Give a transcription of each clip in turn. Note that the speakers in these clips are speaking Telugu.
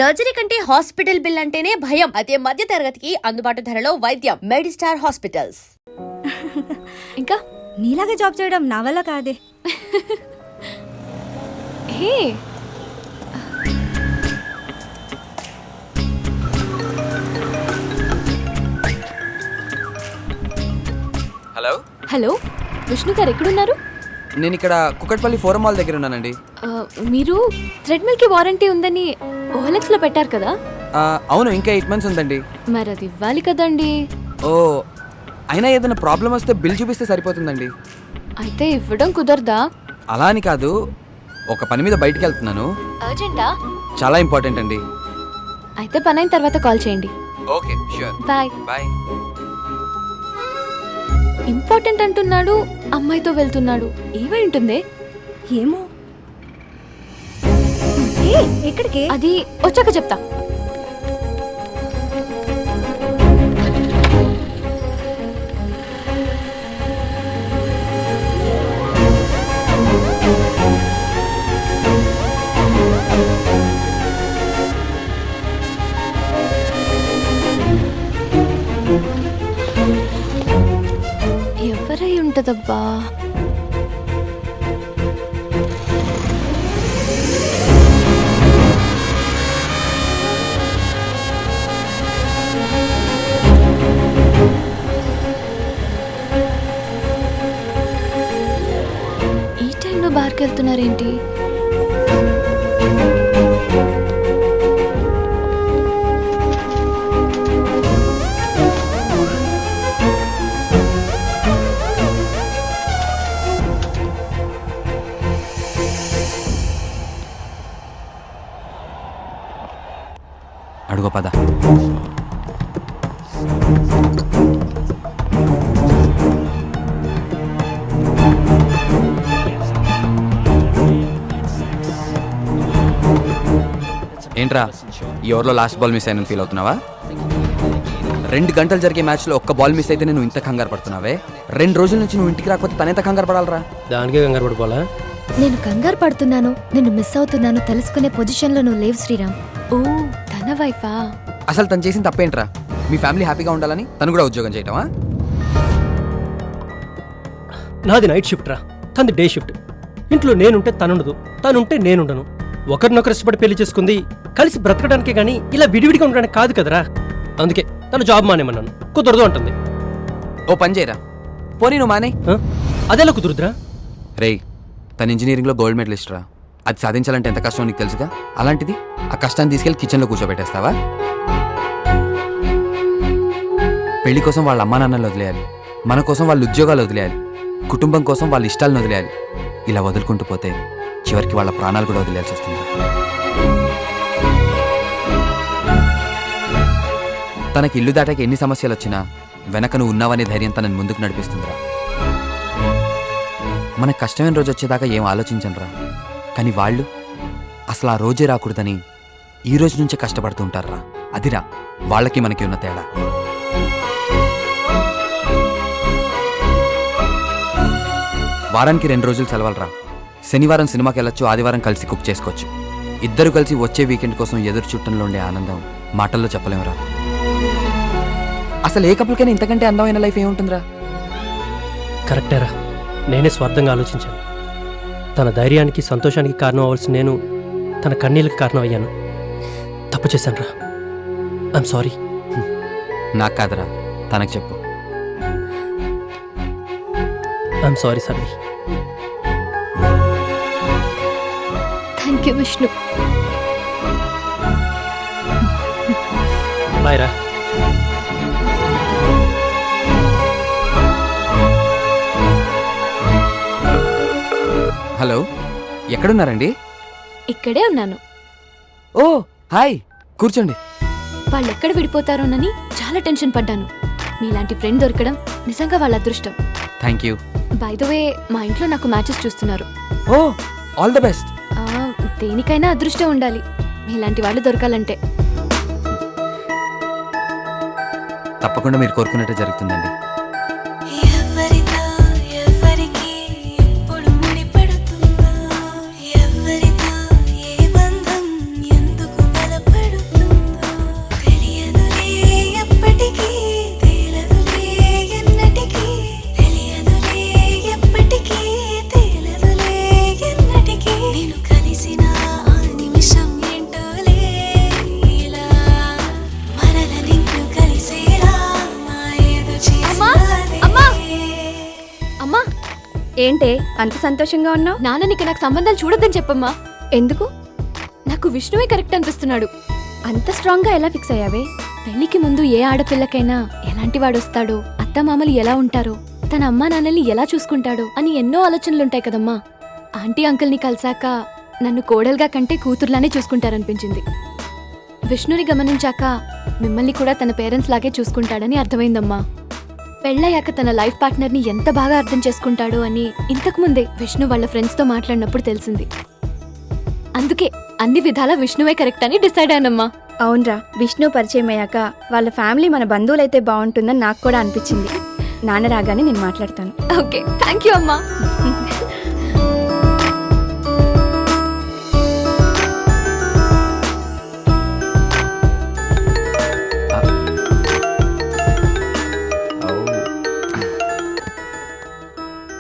సర్జరీ కంటే హాస్పిటల్ బిల్ అంటేనే భయం. అదే మధ్య తరగతికి అందుబాటు ధరలో వైద్యం. Medistar hospitals. ఇంకా నీలాగా జాబ్ చేయడం నా వల్ల కాదే. హే హలో హలో విష్ణు గారు ఎక్కడున్నారు? నేను ఇక్కడ కుకట్పల్లి ఫోరం మాల్ దగ్గర ఉన్నానండి. మీరు థ్రెడ్మిల్కి వారంటీ ఉందని ఓఎల్ఎక్స్లో పెట్టారు కదా? అవును, ఇంకా 8 months ఉందండి. మరి అది ఇవ్వాలి కదండి. ఓ, అయినా ఏదైనా ప్రాబ్లం వస్తే బిల్ చూపిస్తే సరిపోతుందండి. అయితే ఇవ్వడం కుదరదా? అలా అని కాదు, ఒక పని మీద బయటికి వెళ్తున్నాను. అర్జెంటా? చాలా ఇంపార్టెంట్ అండి. అయితే పని అయిన తర్వాత కాల్ చేయండి. Okay, sure. Bye bye. Important అంటున్నాడు, అమ్మాయితో వెళ్తున్నాడు. ఏమై ఉంటుంది? ఏమో. ఎక్కడికి? అది వచ్చాక చెప్తా. ఎవరై ఉంటదబ్బా? ఈ టైంలో బార్కి వెళ్తున్నారేంటి? అడుగు పద. ఏంట్రా, ఈ ఓవర్లో లాస్ట్ బాల్ మిస్ అయిన ఫీల్ అవుతున్నావా? 2 గంటలు జరిగే మ్యాచ్లో ఒక్క బాల్ మిస్ అయితే నువ్వు ఇంత కంగారు పడుతున్నావే? 2 రోజుల నుంచి నువ్వు ఇంటికి రాకపోతే తనెంత కంగారు పడాలరా? దానికే కంగారు పడిపోవాలా? నేను కంగారు పడుతున్నాను, నిన్ను మిస్ అవుతున్నాను తెలుసుకునే పొజిషన్లో నువ్వు లేవు శ్రీరామ్. ఓ, తన వైఫా? అసలు తను చేసిన తప్పేంట్రా? మీ ఫ్యామిలీ హ్యాపీగా ఉండాలని తను కూడా ఉద్యోగం చేయటమా? నాది నైట్ షిఫ్ట్ రా, తనది డే షిఫ్ట్. ఇంట్లో నేనుంటే తనుండదు, తనుంటే నేనుండను. ఒకరినొకరు ఇష్టపడి పెళ్లి చేసుకుంది కలిసి బ్రతకడానికే గానీ ఇలా విడివిడిగా ఉండడానికి కాదు కదరా. అందుకే తను జాబ్ మానేమన్నాను. కుదరదు అంటుంది. ఓ పని చేయరా, పోనీ నువ్వు మానే. అదెలా కుదురుద్రా? రేయ్, తన ఇంజనీరింగ్లో గోల్డ్ మెడలిస్ట్ రా. అది సాధించాలంటే ఎంత కష్టం నీకు తెలుసుగా. అలాంటిది ఆ కష్టాన్ని తీసుకెళ్లి కిచెన్లో కూర్చోబెట్టేస్తావా? పెళ్లి కోసం వాళ్ళ అమ్మా నాన్నలు వదిలేయాలి, మన కోసం వాళ్ళ ఉద్యోగాలు వదిలేయాలి, కుటుంబం కోసం వాళ్ళ ఇష్టాలను వదిలేయాలి. ఇలా వదులుకుంటూ పోతే చివరికి వాళ్ళ ప్రాణాలు కూడా వదిలేయాల్సి వస్తుంది. తనకి ఇల్లు దాటాక ఎన్ని సమస్యలు వచ్చినా వెనక నువ్వు ఉన్నావనే ధైర్యం తనని ముందుకు నడిపిస్తుందిరా. మన కష్టమైన రోజు వచ్చేదాకా ఏం ఆలోచించనురా, కానీ వాళ్ళు అసలు ఆ రోజే రాకూడదని ఈ రోజు నుంచే కష్టపడుతూ ఉంటారా. అదిరా వాళ్ళకి మనకి ఉన్న తేడా. వారానికి 2 రోజులు సెలవులరా. శనివారం సినిమాకి వెళ్ళొచ్చు, ఆదివారం కలిసి కుక్ చేసుకోవచ్చు. ఇద్దరు కలిసి వచ్చే వీకెండ్ కోసం ఎదురు చుట్టంలో ఉండే ఆనందం మాటల్లో చెప్పలేమురా. అసలు ఏ కపుల్కైనా ఇంతకంటే అందమైన లైఫ్ ఏముంటుందిరా? కరెక్టేరా, నేనే స్వార్థంగా ఆలోచించాను. తన ధైర్యానికి సంతోషానికి కారణం అవ్వాల్సిన నేను తన కన్నీళ్ళకి కారణం అయ్యాను. తప్పు చేశాను రా, ఐఎమ్ సారీ. నాకు కాదురా, తనకు చెప్పు. ఐఎమ్ సారీ సర్వి. Thank you Vishnu. బాయ్ రా. హలో, ఎక్కడున్నారండి? ఇక్కడే ఉన్నాను. ఓ హాయ్, కూర్చోండి. వాళ్ళు ఎక్కడ విడిపోతారోనని చాలా టెన్షన్ పడ్డాను. మీలాంటి ఫ్రెండ్ దొరకడం నిజంగా వాళ్ళ అదృష్టం. Thank you. By the way, మా ఇంట్లో నాకు మ్యాచెస్ చూస్తున్నారు. ఓ, ఆల్ ద బెస్ట్. దేనికైనా అదృష్టం ఉండాలి, మీలాంటి వాళ్ళు దొరకాలంటే. తప్పకుండా మీరు కోరుకున్నట్టే జరుగుతుందండి. ఎవరితో ఏ బంధం ఎందుకు బలపడు ఏంటే అంత సంతోషంగా ఉన్నావు? నాన్ననికి నాకు సంబంధాలు చూడొద్దని చెప్పమ్మా. ఎందుకు నాకు విష్ణువే కరెక్ట్ అనిపిస్తున్నాడు. అంత స్ట్రాంగ్ గా ఎలా ఫిక్స్ అయ్యావే? పెళ్లికి ముందు ఏ ఆడపిల్లకైనా ఎలాంటి వాడొస్తాడో, అత్తమామలు ఎలా ఉంటారో, తన అమ్మా నాన్నల్ని ఎలా చూసుకుంటాడో అని ఎన్నో ఆలోచనలుంటాయి కదమ్మా. ఆంటీ అంకుల్ని కలిసాక నన్ను కోడలుగా కంటే కూతుర్లానే చూసుకుంటారనిపించింది. విష్ణుని గమనించాక మిమ్మల్ని కూడా తన పేరెంట్స్ లాగే చూసుకుంటాడని అర్థమైందమ్మా. పెళ్ళయ్యాక తన లైఫ్ పార్ట్నర్ని ఎంత బాగా అర్థం చేసుకుంటాడో అని ఇంతకుముందే విష్ణు వాళ్ళ ఫ్రెండ్స్తో మాట్లాడినప్పుడు తెలిసింది. అందుకే అన్ని విధాలా విష్ణువే కరెక్ట్ అని డిసైడ్ అయ్యానమ్మా. అవునరా, విష్ణు పరిచయం అయ్యాక వాళ్ళ ఫ్యామిలీ మన బంధువులైతే బాగుంటుందని నాకు కూడా అనిపించింది. నాన్న రాగానే నేను మాట్లాడతాను. ఓకే, థ్యాంక్ యూ అమ్మా.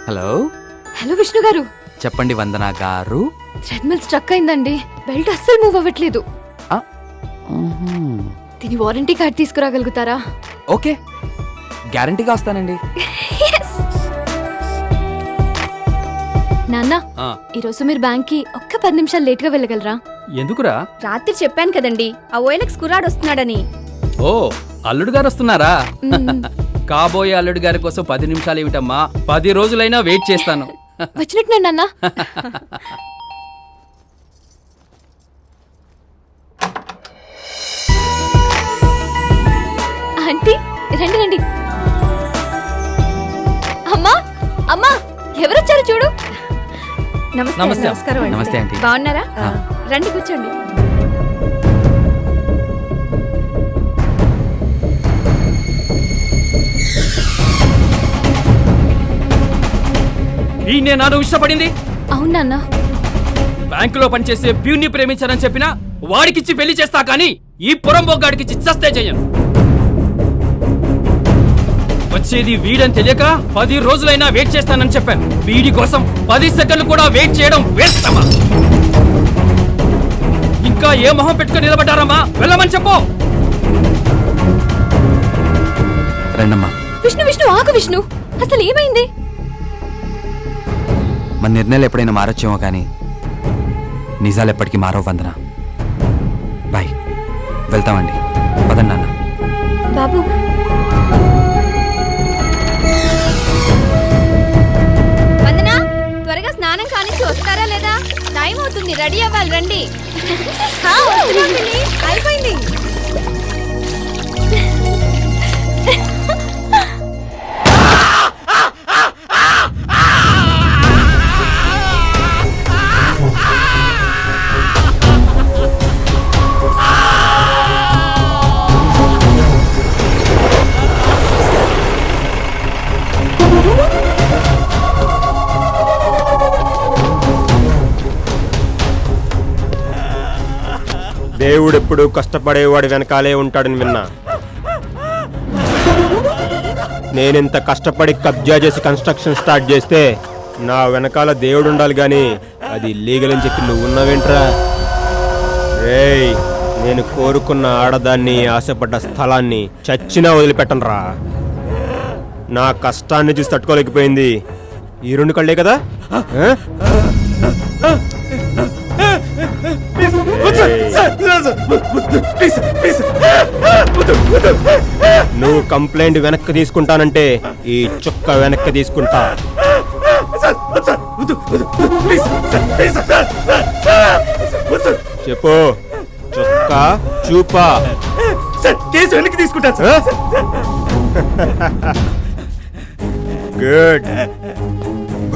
హలో హలో విష్ణు గారు. చెప్పండి వందన గారు. థ్రెడ్మిల్ స్ట్రక్ అయిందండి. బెల్ట్ అస్సలు మూవ్ అవ్వట్లేదు. ఆ, మ్హూ. దీని వారంటీ కార్డ్ తీసుకురాగలుగుతారా? ఓకే, గ్యారంటీగా వస్తానండి. నాన్న, ఈరోజు మీరు బ్యాంక్ కి ఒక్క 10 నిమిషాలు లేట్ గా వెళ్ళగలరా? ఎందుకురా? రాత్రి చెప్పాను కదండి ఆ ఓఎల్ఎక్స్ కుర్రాడు వస్తున్నాడని. ఓ, అల్లుడు గారు వస్తున్నారా? మ్మ్. కాబోయే అల్లుడు గారి కోసం 10 నిమిషాలు ఏమిటమ్మా, 10 రోజులైనా వెయిట్ చేస్తాను. వచ్చినట్టున్నాడు నాన్న. ఆంటీ రండి రండి. అమ్మా అమ్మా, ఎవరొచ్చారు చూడు. నమస్తే. నమస్కారం అండి. నమస్తే ఆంటీ. బాగున్నారా? రండి కూర్చోండి. ఈయనే నాను ఇష్టపడింది. అవును నాన్న. బ్యాంకులో పనిచేసే ప్యూన్ని ప్రేమించానని చెప్పినా వాడికిచ్చి పెళ్లి చేస్తా, కానీ ఈ పురం బొగ్గాడికిచ్చి చస్తే చెయ్యను. వచ్చేది వీడని తెలియక 10 రోజులైనా వెయిట్ చేస్తానని చెప్పాను. వీడి కోసం 10 సెకండ్లు కూడా వెయిట్ చేయడం వేస్తమా? ఇంకా ఏ మొహం పెట్టుకుని నిలబడ్డారమ్మా? వెళ్ళమని చెప్పు. రండమ్మా. విష్ణు విష్ణు ఆగు విష్ణు, అసలు ఏమైంది? మన నిర్ణయాలు ఎప్పుడైనా మారొచ్చేమో కానీ నిజాలు ఎప్పటికీ మారవు వందన. బాయ్, వెళ్తామండి. పదండి నాన్న. బాబు, వందనా, త్వరగా స్నానం కానిచ్చి వస్తారా లేదా? టైం అవుతుంది, రెడీ అవ్వాలి. రండి. అయిపోయింది. దేవుడెప్పుడు కష్టపడేవాడు వెనకాలే ఉంటాడని విన్నా. నేనింత కష్టపడి కబ్జా చేసి కన్స్ట్రక్షన్ స్టార్ట్ చేస్తే నా వెనకాల దేవుడు ఉండాలి గాని అది లీగల్ అని చెప్పి నువ్వు ఉన్నావేంట్రా? రేయ్, నేను కోరుకున్న ఆడదాన్ని, ఆశపడ్డ స్థలాన్ని చచ్చినా వదిలిపెట్టనురా. నా కష్టాన్ని చూసి తట్టుకోలేకపోయింది ఈ 2 కళ్ళే కదా. నువ్వు కంప్లైంట్ వెనక్కి తీసుకుంటానంటే ఈ చుక్క వెనక్కి తీసుకుంటా. చెప్పు, చుక్క చూపా. కేసు వెనక్కి తీసుకుంటా సార్. గుడ్.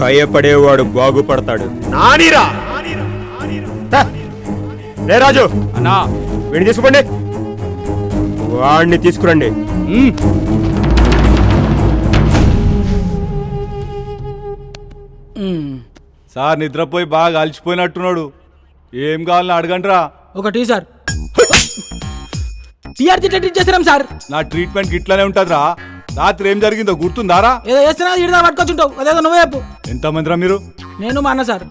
భయపడేవాడు బాగుపడతాడు. నానీరా రే రాజు, అన్నా, వీడిని తీసుకోండి. వాడిని తీసుకురండి. సార్ నిద్రపోయి బాగా అలసిపోయినట్టున్నాడు. ఏం కావాలని అడగండిరా. ఒకటి సార్. టీఆర్జీ ట్రీట్ చేస్తున్నాం సార్. నా ట్రీట్మెంట్ ఇట్లానే ఉంటదిరా. రాత్రి ఏం జరిగిందో గుర్తుందారా? ఏదో చేస్తున్నా ఇడదా పట్టుకొచ్చుంటావు, అదేదో నువ్వే చెప్పు. ఎంతమందిరా మీరు? నేను మా అన్న సార్.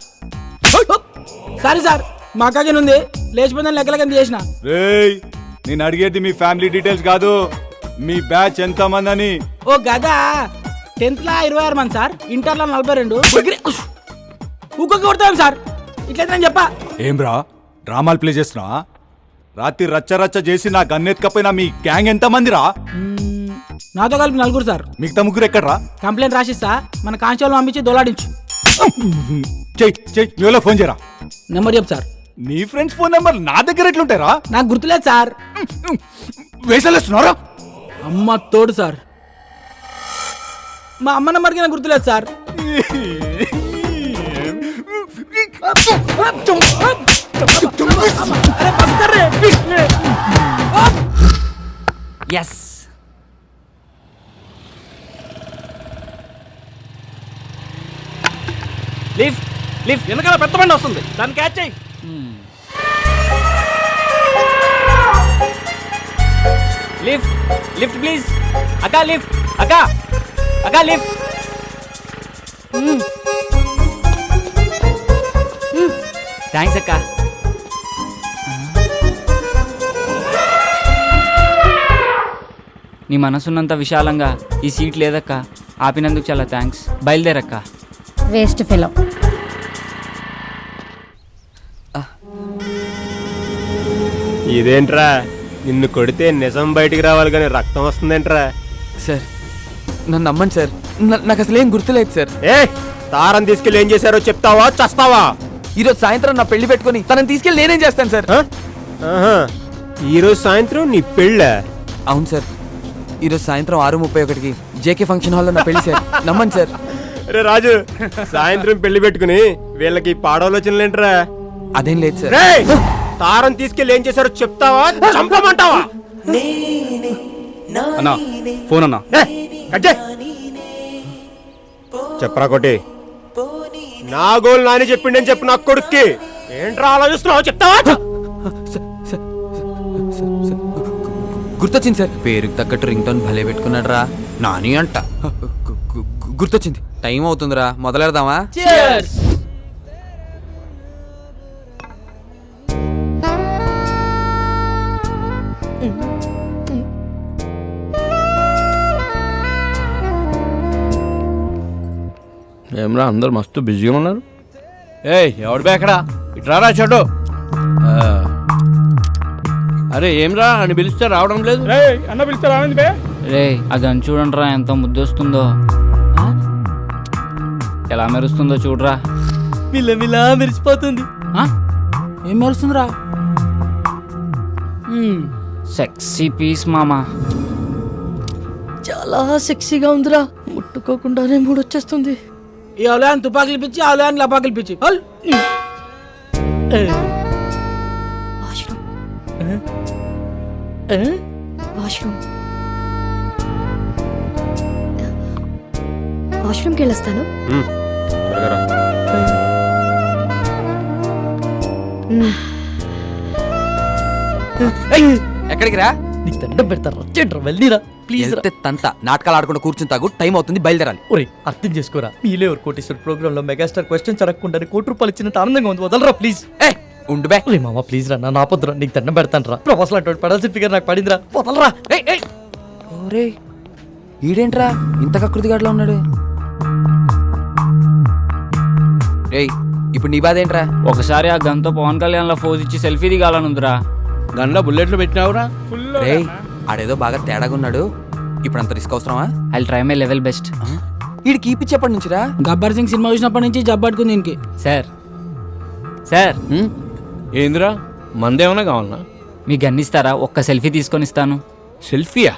సారీ సార్, మా అక్కకి ఉంది లేచిపోయిందని లెక్కలకి చేసిన. రేయ్, నేను అడిగేది మీ ఫ్యామిలీ డీటెయిల్స్ కాదు, మీ బ్యాచ్ ఎంతమంది అని. ఓ గదా, 10th లో 26 మంది సార్, ఇంటర్లో 42. ఊకొక కొడతాం సార్. ఇట్లయితే నేను చెప్పా. ఏం రా డ్రామాలు ప్లే చేస్తున్నావా? రాత్రి రచ్చ రచ్చ చేసి నా గన్నెత్తుకపోయినా మీ గ్యాంగ్ ఎంతమంది రా? నాతో కలిపి 4 సార్. మిగతా ముగ్గురు ఎక్కడ్రా? కంప్లైంట్ రాసిస్తా, మన కానిస్టేబుల్ పంపించి దొలాడించు. చెయ్యి ఎవరో ఫోన్ చేయరా. నెంబర్ చెప్పు సార్. నీ ఫ్రెండ్స్ ఫోన్ నెంబర్ నా దగ్గర ఎట్లుంటారా? నాకు గుర్తులేదు సార్. వేసలేస్తున్నారా? అమ్మ తోడు సార్. మా అమ్మ నెంబర్కి నాకు గుర్తులేదు సార్. ఎస్ లిఫ్ట్ లిఫ్ట్ వెనకాల పెద్ద బండి వస్తుంది, దాన్ని క్యాచ్ చేయి. Lift lift please. అక్క లిఫ్ట్, అక్క అక్క లిఫ్ట్. థ్యాంక్స్ అక్క. నీ మనసున్నంత విశాలంగా ఈ సీట్ లేదక్క. ఆపినందుకు చాలా థ్యాంక్స్. బయలుదేరక్క. Waste fellow. ఇదేంట్రా, నిన్ను కొడితే నిజం బయటికి రావాలి కానీ రక్తం వస్తుందేంట్రా? సార్ నన్ను నమ్మండి సార్, నాకు అసలు ఏం గుర్తులేదు సార్. ఏ తారం తీసుకెళ్ళి ఏం చేశారో చెప్తావా చస్తావా? ఈరోజు సాయంత్రం నా పెళ్లి పెట్టుకుని తనని తీసుకెళ్ళి నేనేం చేస్తాను సార్? ఈరోజు సాయంత్రం నీ పెళ్ళ? అవును సార్, ఈరోజు సాయంత్రం 6:31కి జేకే ఫంక్షన్ హాల్లో నా పెళ్లి సార్. నమ్మండి సార్. రే రాజు, సాయంత్రం పెళ్లి పెట్టుకుని వీళ్ళకి పాడవలోచనలేంట్రా? అదేం లేదు సార్. రే తారం తీసుకెళ్ళి ఏం చేశారో చెప్తావా చంపమంటావా? అన్నా ఫోన్ అన్నా. చెప్పరా కొట్టి. నా గోల్ నాని చెప్పిండని చెప్పు నా కొడుక్కి. ఏంట్రా ఆలోచిస్తున్నావు చెప్తావా? గుర్తొచ్చింది సార్, పేరుకి తగ్గట్టు రింగ్ టోన్ భలే పెట్టుకున్నాడు రా. నాని అంట. గుర్తొచ్చింది, టైం అవుతుందిరా, మొదలెడదామా? ఏమరా అందరు మస్తు బిజీగా ఉన్నారు. ఎవడు బేకడా ఇట్రారా చెడు. అరే ఏమ్రా అని పిలిస్తే రావడం లేదు. అన్న పిలిస్తే రావండి బే. రే అది అని చూడండిరా, ఎంత ముద్దొస్తుందో, ఎలా మెరుస్తుందో చూడరా. మిల్లమిలా మెరిసిపోతుంది. ఏం మెరుస్తుందిరా? సెక్సీ పీస్ మామా. చాలా సెక్సీగా ఉందిరా, ముట్టుకోకుండానే మూడొచ్చేస్తుంది. ఈ అవలయాన్ని తుపాకులు పిచ్చి, అవలయాన్ని లపాకులు పిచ్చి. వాష్రూమ్కి వెళ్ళొస్తాను. ఎక్కడికి రా? నీకు దండం పెడతారా? వెళ్ళిరా ప్లీజ్. వెళ్తే తంత నాటకాలు ఆడకుండా కూర్చుని తాగు, టైం అవుతుంది, బయలుదేరాలి. ఒరే అర్థం చేసుకోరా, మీలే ఎవరు కోటేశ్వర ప్రోగ్రామ్ లో మెగాస్టార్ క్వశ్చన్స్ అడగకుండా ₹1 ఇచ్చినంత ఆనందంగా ఉంది. వదలరా ప్లీజ్. ఉండు బే. రే మామ ప్లీజ్ రా, నా పొద్దురా, నీకు దండం పెడతాను రా. ప్రొఫెసర్ అటువంటి పడాల్సిన ఫిగర్ నాకు పడిందిరా, వదలరా. ఓరే ఈడేంట్రా ఇంత కకృతిగాడ్లా ఉన్నాడు? రేయ్ ఇప్పుడు నీ బాధ ఏంట్రా? ఒకసారి ఆ గన్తో పవన్ కళ్యాణ్ లో ఫోజ్ ఇచ్చి సెల్ఫీ దిగాలనుందిరా. గన్లో బుల్లెట్లు పెట్టినావురా. రేయ్ ఆడేదో బాగా తేడాగా ఉన్నాడు, ఇప్పుడు అంత రిస్క్ అవసరమా? I try my level best. ఈడు కీపిచ్చేప్పటి నుంచిరా? గబ్బర్ సింగ్ సినిమా చూసినప్పటి నుంచి జబ్బట్టుకుంది దీనికి. సార్ సార్ ఏందిరా మందేమన్నా కావాలన్నా? మీ గన్ ఇస్తారా? ఒక్క సెల్ఫీ తీసుకొని ఇస్తాను. సెల్ఫీయా?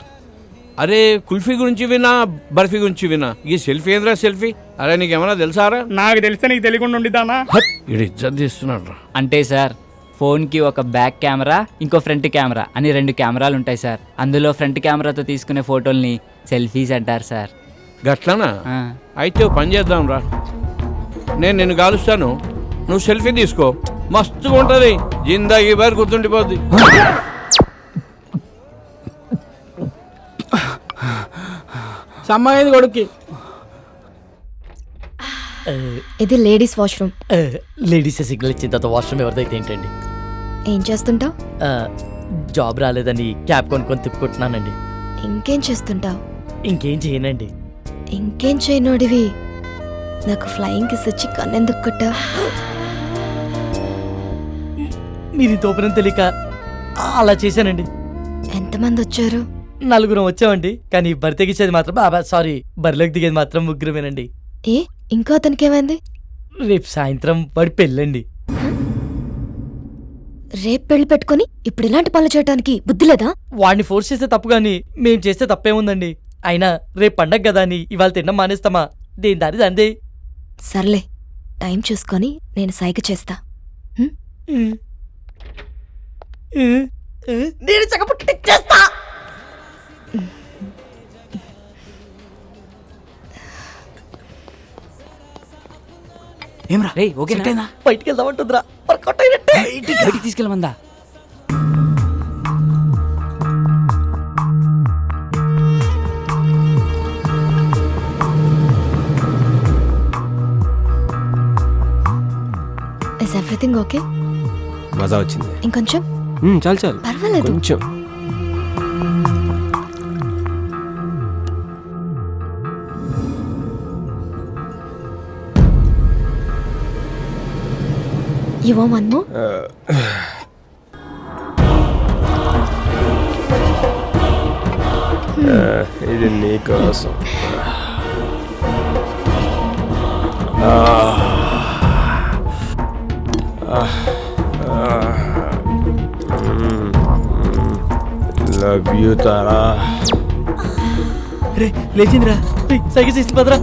అరే కుల్ఫీ గురించి వినా, బర్ఫీ గురించి వినా, ఈ సెల్ఫీ ఏంద్రా సెల్ఫీ? అరే నీకేమన్నా తెలుసారా? నాకు తెలిస్తే నీకు తెలియకుండా ఉండిద్దానా? ఇది ఇజ్జత్ చేస్తున్నాడు రా. అంటే సార్ ఫోన్కి ఒక బ్యాక్ కెమెరా, ఇంకో ఫ్రంట్ కెమెరా అని 2 కెమెరాలు ఉంటాయి సార్. అందులో ఫ్రంట్ కెమెరాతో తీసుకునే ఫోటోల్ని సెల్ఫీస్ అంటారు సార్. గట్లనా? అయితే ఓ పని చేద్దాం రా, నేను నిన్ను కాలుస్తాను, నువ్వు సెల్ఫీ తీసుకో, మస్తుగా ఉంటుంది, జిందాగీ బారి గుర్తుండిపోద్ది. సమ్మాయింది కొడుక్కి. ఇది లేడీస్ వాష్రూమ్. లేడీస్ సిగ్నల్ ఇచ్చిన తర్వాత వాష్రూమ్ ఎవరిదైతే ఏంటండి? ఏం చేస్తుంటావు? జాబ్ రాలేదని క్యాబ్ కొనుక్కొని తిప్పుకుంటున్నానండి. ఇంకేం చేస్తుంటావు? ఇంకేం చేయనండి. ఇంకేం చేయనోడివి నాకు ఫ్లయింగ్ కిస్ ఇచ్చి కన్నెందుకు కొట్టా? మీరు తోపనం తెలియక అలా చేశానండి. ఎంతమంది వచ్చారు? 4 వచ్చామండి, కానీ బరి తెగించేది మాత్రం సారీ, బరిలోకి దిగేది మాత్రం 3 ఏ ఇంకో అతనికి ఏమైంది? రేపు సాయంత్రం వాడి పెళ్ళండి. రేపు పెళ్లి పెట్టుకొని ఇప్పుడు ఇలాంటి పనులు చేయడానికి బుద్ధి లేదా? వాడిని ఫోర్స్ చేస్తే తప్పు గాని మేం చేస్తే తప్పేముందండి. అయినా రేపు పండగ కదా అని ఇవాళ తినడం మానేస్తామా? దేని దారి దందే. సర్లే, టైం చూసుకొని నేను సైగ చేస్తా. నేను చక్కపుట్టి చేస్తా. ఏమ్రా రే ఓకేనా? బయటికి వెళ్దామంటుందిరా, వర్కౌట్ అయినట్టే. బయటికి తీసుకెళ్ళమందా? Is everything okay? మజా వచ్చింది. ఇంకొంచెం చాలు చాలు, పర్వాలేదు. కొంచెం. You want one more? ఇది నీకోసం. Love you Tara. రే లేచిందిరా, సైకిల్ చేసి పదరా.